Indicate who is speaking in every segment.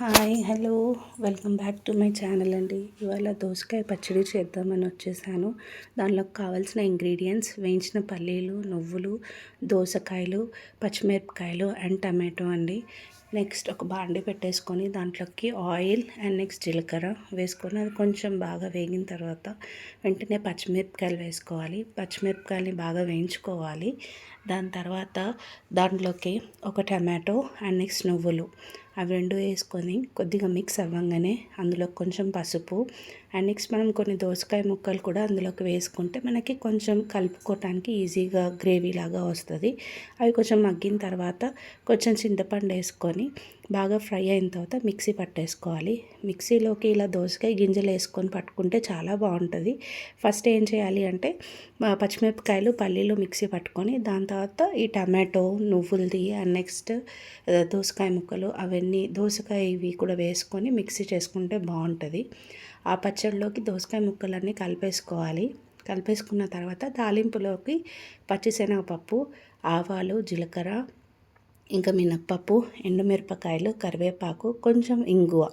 Speaker 1: Hi hello welcome back to my channel అండి. ఇవాళ దోసకాయ పచ్చడి చేద్దామని వచ్చేసాను. దానిలోకి కావాల్సిన ఇంగ్రీడియంట్స్ వేయించిన పల్లీలు, నువ్వులు, దోసకాయలు, పచ్చిమిరపకాయలు అండ్ టమాటో అండి. నెక్స్ట్ ఒక బాండి పెట్టేసుకొని దాంట్లోకి ఆయిల్ అండ్ నెక్స్ట్ జీలకర్ర వేసుకొని అది కొంచెం బాగా వేగిన తర్వాత వెంటనే పచ్చిమిరపకాయలు వేసుకోవాలి. పచ్చిమిరపకాయలని బాగా వేయించుకోవాలి. దాని తర్వాత దాంట్లోకి ఒక టమాటో అండ్ నెక్స్ట్ నువ్వులు అవి రెండు వేసుకొని కొద్దిగా మిక్స్ అవ్వగానే అందులో కొంచెం పసుపు అండ్ నెక్స్ట్ మనం కొన్ని దోసకాయ ముక్కలు కూడా అందులోకి వేసుకుంటే మనకి కొంచెం కలుపుకోవటానికి ఈజీగా గ్రేవీ లాగా వస్తుంది. అవి కొంచెం మగ్గిన తర్వాత కొంచెం చింతపండు వేసుకొని బాగా ఫ్రై అయిన తర్వాత మిక్సీ పట్టేసుకోవాలి. మిక్సీలోకి ఇలా దోసకాయ గింజలు వేసుకొని పట్టుకుంటే చాలా బాగుంటుంది. ఫస్ట్ ఏం చేయాలి అంటే పచ్చిమిరపకాయలు, పల్లీలు మిక్సీ పట్టుకొని దాని తర్వాత ఈ టమాటో, నువ్వులది అండ్ నెక్స్ట్ దోసకాయ ముక్కలు అవన్నీ దోసకాయ ఇవి కూడా వేసుకొని మిక్సీ చేసుకుంటే బాగుంటుంది. ఆ పచ్చడిలోకి దోసకాయ ముక్కలన్నీ కలిపేసుకోవాలి. కలిపేసుకున్న తర్వాత తాలింపులోకి పచ్చిశనగపప్పు, ఆవాలు, జీలకర్ర, ఇంకా మినప్పప్పు, ఎండుమిరపకాయలు, కరివేపాకు, కొంచెం ఇంగువ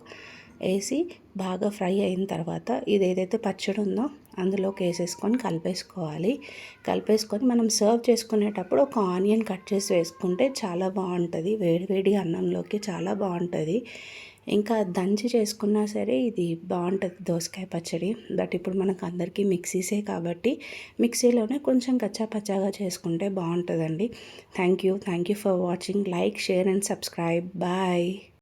Speaker 1: వేసి బాగా ఫ్రై అయిన తర్వాత ఇది ఏదైతే పచ్చడి ఉందో అందులోకి వేసేసుకొని కలిపేసుకోవాలి. కలిపేసుకొని మనం సర్వ్ చేసుకునేటప్పుడు ఒక ఆనియన్ కట్ చేసి వేసుకుంటే చాలా బాగుంటుంది. వేడి అన్నంలోకి చాలా బాగుంటుంది. ఇంకా దంచి చేసుకున్నా సరే ఇది బాగుంటుంది దోసకాయ పచ్చడి. బట్ ఇప్పుడు మనకు అందరికీ మిక్సీసే కాబట్టి మిక్సీలోనే కొంచెం కచ్చా పచ్చాగా చేసుకుంటే బాగుంటుందండి. Thank you for watching. Like, share and subscribe. Bye.